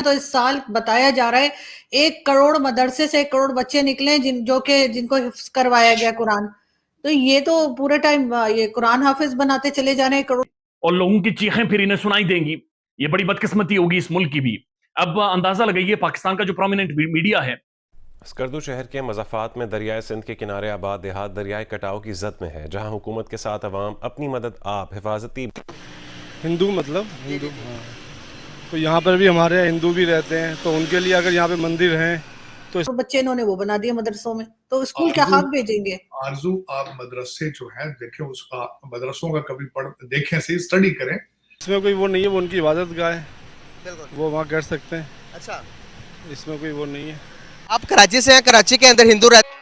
तो इस साल बताया जा रहा है 1 करोड़ मदरसे से 1 करोड़ बच्चे निकले जिनको हिफ्ज करवाया गया कुरान। तो ये तो पूरे टाइम ये कुरान हाफिज बनाते चले जा रहे हैं करोड़। और लोगों की चीखें फिर इन्हें सुनाई देंगी। ये बड़ी बदकिस्मती होगी इस मुल्क की भी। अब अंदाजा लगाइए पाकिस्तान का जो प्रोमिनेंट मीडिया है, स्कर्दू शहर के मज़ाफ़ात में दरियाए सिंध के किनारे आबाद देहात दरियाए कटाव की जद में है, जहां हुकूमत के साथ अवाम अपनी मदद आप हिफाजती हिंदू हिंदू हाँ। तो यहाँ पर भी हमारे हिंदू भी रहते हैं, तो उनके लिए अगर यहाँ पे मंदिर हैं तो बच्चे इन्होंने वो बना दिए मदरसों में, तो स्कूल क्या खाक भेजेंगे। आरजू आप मदरसे जो है देखें, उसका मदरसों का कभी देखें, सही स्टडी करें। इसमें कोई वो नहीं है, वो उनकी इबादत गाह है, वो वहाँ कर सकते हैं। अच्छा, इसमें कोई वो नहीं है। आप कराची से हैं, कराची के अंदर हिंदू रहते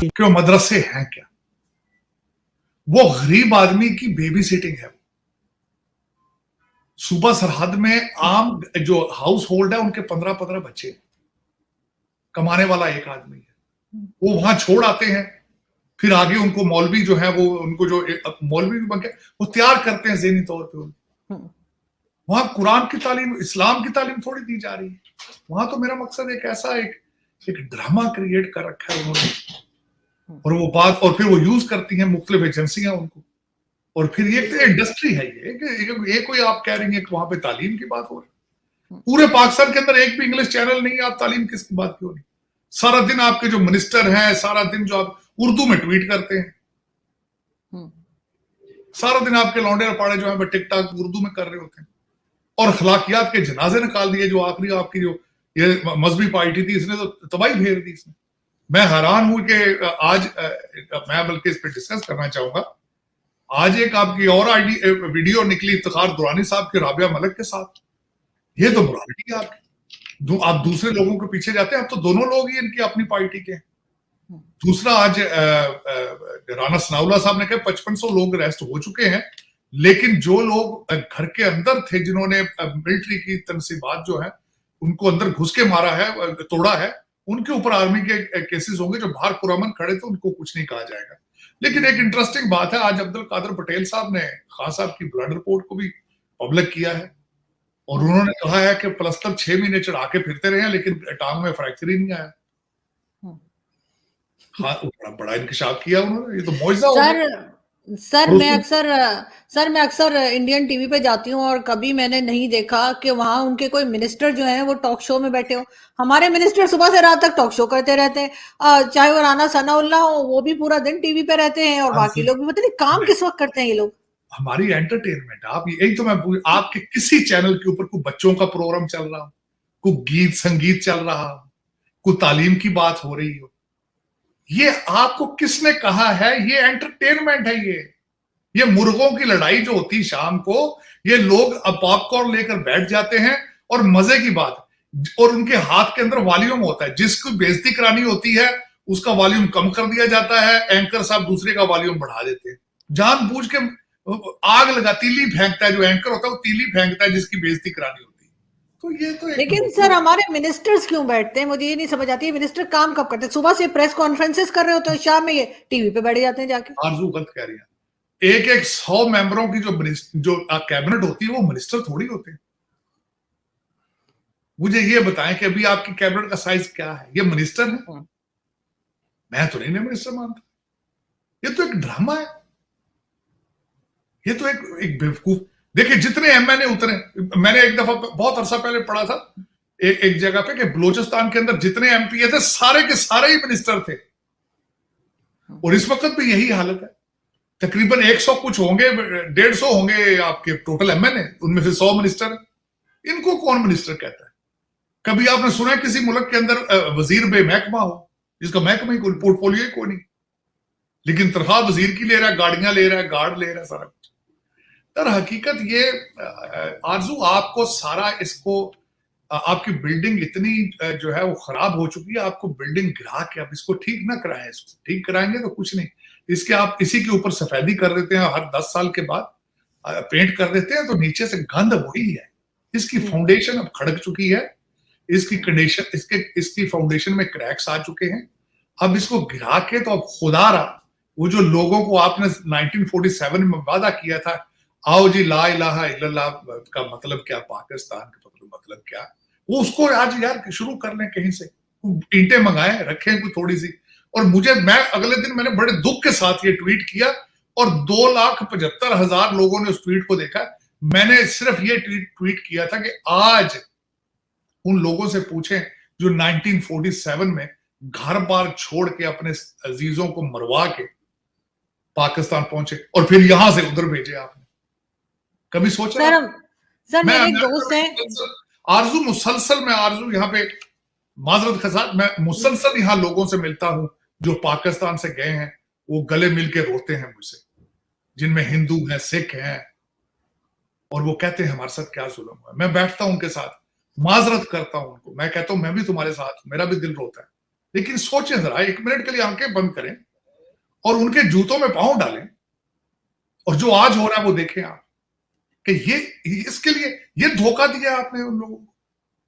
क्यों मदरसे हैं क्या? वो गरीब आदमी की बेबी सिटिंग है। सुबह सरहद में आम जो हाउस होल्ड है उनके 15-15 बच्चे, कमाने वाला एक आदमी है, वो वहां छोड़ आते हैं, फिर आगे उनको मौलवी जो है वो उनको जो मौलवी बन के वो तैयार करते हैं ज़हनी तौर पे। वहां कुरान की तालीम, इस्लाम की तालीम थोड़ी दी जा रही है। वहां तो मेरा मकसद एक ऐसा एक ड्रामा क्रिएट कर रखा है उन्होंने, और वो बात, और फिर वो यूज करती हैं मुख्तलिफ एजेंसियां उनको, और फिर ये इंडस्ट्री है। ये कोई आप कह रही हैं कि वहां पे तालीम की बात हो रही है। पूरे पाकिस्तान के अंदर एक भी इंग्लिश चैनल नहीं है, आप तालीम किसकी बात क्यों नहीं? सारा दिन आपके जो मिनिस्टर हैं, सारा दिन जो आप उर्दू में ट्वीट करते हैं, सारा दिन आपके लौंडे रपाड़े जो है टिकटॉक उर्दू में कर रहे होते हैं, और अखलाकियात के जनाजे निकाल दिए। जो आखिरी आपकी जो ये मजहबी पार्टी थी, इसने तो तबाही फेर दी इसने। मैं हैरान हूं कि आज मैं बल्कि इस पर डिस्कस करना चाहूंगा। आज एक आपकी और वीडियो निकली इफ्तिखार दुरानी साहब के राबिया मलिक के साथ। ये तो मोरालिटी है आपकी। आप दूसरे लोगों के पीछे जाते हैं, अब तो दोनों लोग ही इनकी अपनी पार्टी के। दूसरा, आज राना सनाउल्लाह साहब ने कहा 5500 लोग अरेस्ट हो चुके हैं, लेकिन जो लोग घर के अंदर थे, जिन्होंने मिलिट्री की तनसीबात जो है उनको अंदर घुस के मारा है, तोड़ा है, उनके ऊपर आर्मी के केसेस होंगे। जो बाहर पुरअमन खड़े थे उनको कुछ नहीं कहा जाएगा। लेकिन एक इंटरेस्टिंग बात है, आज अब्दुल कादिर पटेल साहब ने खान साहब की ब्लड रिपोर्ट को भी पब्लिक किया है, और उन्होंने कहा है कि प्लस्तर 6 महीने चढ़ा के फिरते रहे हैं, लेकिन टांग में फ्रैक्चर ही नहीं आया। हाँ, बड़ा इंकशाफ किया उन्होंने। ये तो मौजज़ा हो गया। सर मैं अक्सर इंडियन टीवी पे जाती हूँ, और कभी मैंने नहीं देखा कि वहां उनके कोई मिनिस्टर जो हैं वो टॉक शो में बैठे हो। हमारे मिनिस्टर सुबह से रात तक टॉक शो करते रहते हैं, चाहे वो राना सनाउल्लाह हो, वो भी पूरा दिन टीवी पे रहते हैं, और बाकी लोग भी पता नहीं काम किस वक्त करते हैं ये लोग। हमारी एंटरटेनमेंट, आप यही तो मैं आपके किसी चैनल के ऊपर कोई बच्चों का प्रोग्राम चल रहा हो, कोई गीत संगीत चल रहा हो, कोई तालीम की बात हो रही हो, ये आपको किसने कहा है? ये एंटरटेनमेंट है। ये मुर्गों की लड़ाई जो होती है शाम को, ये लोग अब पॉपकॉर्न लेकर बैठ जाते हैं, और मजे की बात, और उनके हाथ के अंदर वॉल्यूम होता है। जिसको बेइज्जती करानी होती है उसका वॉल्यूम कम कर दिया जाता है, एंकर साहब दूसरे का वॉल्यूम बढ़ा देते हैं। जानबूझ के आग लगा, तीली फेंकता है, जो एंकर होता है वो तीली फेंकता है जिसकी बेइज्जती करानी होती है। तो ये तो लेकिन सर हमारे मिनिस्टर्स क्यों बैठते हैं, मुझे ये नहीं समझ आती है। मिनिस्टर काम कब करते हैं? सुबह से प्रेस कॉन्फ्रेंसेस कर रहे होते हैं, शाम में ये टीवी पे बैठ जाते हैं जाके। आरजू गलत कह रही है। एक 100 मेंबरों की जो कैबिनेट होती है वो मिनिस्टर थोड़ी होते हैं। मुझे ये बताएं कि अभी आपकी कैबिनेट का साइज क्या है? ये मिनिस्टर है? मैं तो नहीं मिनिस्टर मानता। ये तो एक ड्रामा है। ये तो एक बेवकूफ। देखिए जितने एमएनए उतरे, मैंने एक दफा बहुत अरसा पहले पढ़ा था एक जगह पे कि बलूचिस्तान के अंदर जितने एमपी थे सारे के सारे ही मिनिस्टर थे, और इस वक्त भी यही हालत है। तकरीबन 100 कुछ होंगे, 150 होंगे आपके टोटल एमएनए, उनमें से 100 मिनिस्टर। इनको कौन मिनिस्टर कहता है? कभी आपने सुना किसी मुल्क के अंदर वजीर बेमहकमा हो, जिसका महकमा ही कोई, पोर्टफोलियो ही कोई नहीं, लेकिन तनख्वाह वजीर की ले रहा है, गाड़ियां ले रहा है, गार्ड ले रहा है, सारा कुछ। तर हकीकत ये आरजू, आपको सारा इसको, आपकी बिल्डिंग इतनी जो है वो खराब हो चुकी है, आपको बिल्डिंग गिरा के अब इसको ठीक ना कराएं। इसको ठीक कराएंगे तो कुछ नहीं, इसके आप इसी के ऊपर सफेदी कर देते हैं, हर 10 साल के बाद पेंट कर देते हैं, तो नीचे से गंद वही है। इसकी फाउंडेशन अब खड़क चुकी है, इसकी कंडीशन, इसकी फाउंडेशन में क्रैक्स आ चुके हैं। अब इसको गिरा के तो अब खुदारा वो जो लोगों को आपने 1947 में वादा किया था, आओ जी ला इलाहा इल्लल्लाह का मतलब क्या, पाकिस्तान का मतलब क्या, वो उसको आज यार शुरू कर लें कहीं से, ईंटें मंगाएं, रखें कोई थोड़ी सी। और मैं अगले दिन मैंने बड़े दुख के साथ ये ट्वीट किया और 2,75,000 लोगों ने उस ट्वीट को देखा। मैंने सिर्फ ये ट्वीट किया था कि आज उन लोगों से पूछें जो 1947 में घर बार छोड़ के अपने अजीजों को मरवा के पाकिस्तान पहुंचे और फिर यहां से उधर भेजे आपने। कभी सोचा? सर मेरे एक दोस्त हैं, आरजू मुसलसल, मैं आरजू यहाँ पे माजरत के साथ मैं मुसलसल यहाँ लोगों से मिलता हूं जो पाकिस्तान से गए हैं, वो गले मिल के रोते हैं मुझसे, जिनमें हिंदू हैं, सिख हैं, और वो कहते हैं हमारे साथ क्या जुल्म हुआ। मैं बैठता हूं उनके साथ, माजरत करता हूं उनको, मैं कहता हूं मैं भी तुम्हारे साथ, मेरा भी दिल रोता है, लेकिन सोचें जरा, 1 मिनट के लिए आंखें बंद करें और उनके जूतों में पांव डालें और जो आज हो रहा है वो देखें आप कि ये इसके लिए ये धोखा दिया आपने उन लोगों को,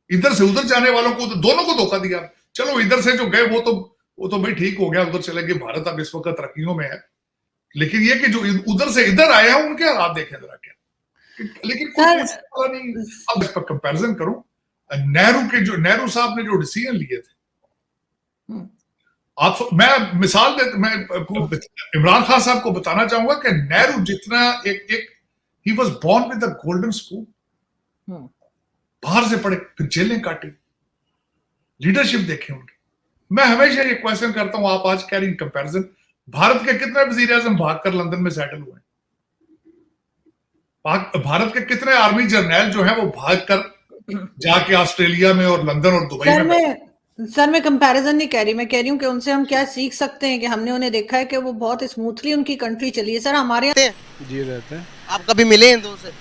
इधर से उधर जाने वालों को, तो दोनों को धोखा दिया। चलो इधर से जो गए वो तो भाई ठीक हो गया, उधर चले गए, भारत अब इस वक्त तरक्कियों में है, लेकिन ये कि जो उधर से इधर आए हैं उनके हालात देखें जरा क्या। लेकिन कोई नहीं। अब इस पर कंपैरिजन करूं, नेहरू साहब ने जो डिसीजन लिए थे, मैं मिसाल मैं इमरान खान साहब को बताना चाहूंगा कि नेहरू जितना एक he was born with the golden spoon, बाहर से पढ़े, फिर जेलें काटी, लीडरशिप देखे उनकी। मैं हमेशा ये क्वेश्चन करता हूं, आप आज कह रही कंपैरिजन, भारत के कितने वजीर आजम भागकर लंदन में सेटल हुए? भारत के कितने आर्मी जर्नल जो है वो भागकर जाके ऑस्ट्रेलिया में और लंदन और दुबई में। सर मैं कंपैरिजन नहीं कह रही, मैं कह रही हूँ कि उनसे हम क्या सीख सकते हैं कि हमने उन्हें देखा है कि वो बहुत स्मूथली उनकी कंट्री चली है। सर हमारे यहाँ जी रहते हैं। आप कभी मिले हिंदुओं से?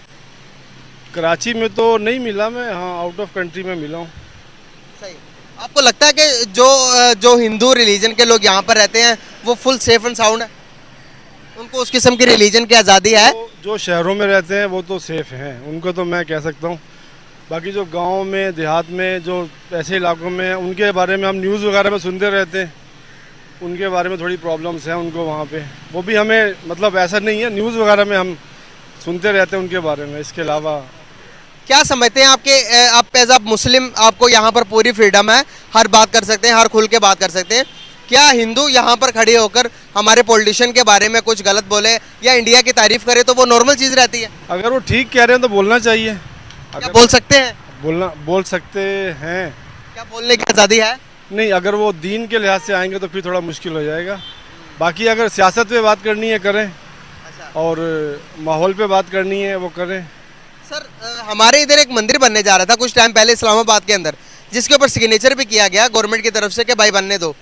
कराची में तो नहीं मिला मैं, हाँ आउट ऑफ कंट्री में मिला हूँ। सही। आपको लगता है कि जो हिंदू रिलीजन के लोग यहाँ पर रहते हैं वो फुल सेफ एंड साउंड है, उनको उस किस्म की रिलीजन की आज़ादी है? जो शहरों में रहते हैं वो तो सेफ हैं, उनको तो मैं कह सकता हूँ। बाकी जो गांव में, देहात में, जो ऐसे इलाकों में, उनके बारे में हम न्यूज़ वगैरह में सुनते रहते हैं, उनके बारे में थोड़ी प्रॉब्लम्स हैं उनको वहाँ पे। वो भी हमें मतलब ऐसा नहीं है, न्यूज़ वगैरह में हम सुनते रहते हैं उनके बारे में। इसके अलावा क्या समझते हैं आप एज अ मुस्लिम, आपको यहाँ पर पूरी फ्रीडम है, हर बात कर सकते हैं, हर खुल के बात कर सकते हैं, क्या हिंदू यहाँ पर खड़े होकर हमारे पॉलिटिशियन के बारे में कुछ गलत बोले या इंडिया की तारीफ करे तो वो नॉर्मल चीज़ रहती है? अगर वो ठीक कह रहे हैं तो बोलना चाहिए। क्या बोल सकते हैं? बोल सकते हैं। क्या बोलने की आज़ादी है? नहीं, अगर वो दीन के लिहाज से आएंगे तो फिर थोड़ा मुश्किल हो जाएगा। बाकी अगर सियासत पे बात करनी है करें, और माहौल पे बात करनी है वो करें। सर हमारे इधर एक मंदिर बनने जा रहा था कुछ टाइम पहले इस्लामाबाद के अंदर, जिसके ऊपर सिग्नेचर भी किया गया गवर्नमेंट की तरफ से कि भाई बनने दो।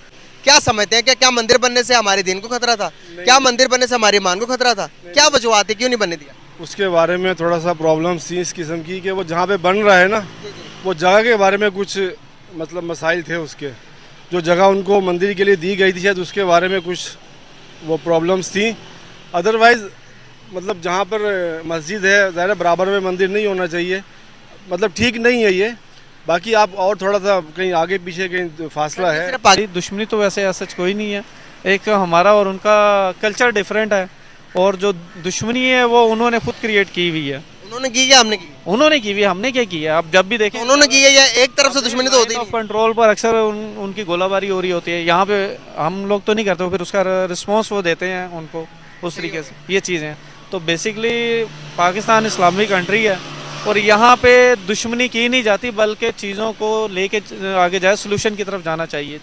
क्या समझते हैं कि क्या मंदिर बनने से हमारे दीन को खतरा था? क्या मंदिर बनने से हमारी ईमान को खतरा था? क्या वजूहत थी, क्यों नहीं बनने दिया? उसके बारे में थोड़ा सा प्रॉब्लम थी इस किस्म की कि वो जहाँ पे बन रहा है ना, वो जगह के बारे में कुछ मतलब मसाइल थे उसके, जो जगह उनको मंदिर के लिए दी गई थी शायद उसके बारे में कुछ वो प्रॉब्लम्स थी। अदरवाइज़ मतलब जहाँ पर मस्जिद है ज़ाहिर बराबर में मंदिर नहीं होना चाहिए, मतलब ठीक नहीं है ये। बाकी आप और थोड़ा सा कहीं आगे पीछे कहीं फासला है। दुश्मनी तो वैसे ऐसा कोई नहीं है, एक हमारा और उनका कल्चर डिफरेंट है, और जो दुश्मनी है वो उन्होंने खुद क्रिएट की हुई है। उन्होंने की या हमने की? उन्होंने की हुई, हमने क्या किया? आप जब भी देखें उन्होंने की है, या एक तरफ से दुश्मनी तो होती है। कंट्रोल पर अक्सर उनकी गोलाबारी हो रही होती है, यहाँ पे हम लोग तो नहीं करते, फिर उसका रिस्पॉन्स वो देते हैं उनको उस तरीके से, ये चीज़ें। तो बेसिकली पाकिस्तान इस्लामिक कंट्री है और यहाँ पे दुश्मनी की नहीं जाती, बल्कि चीज़ों को लेके आगे जाए, सोल्यूशन की तरफ जाना चाहिए।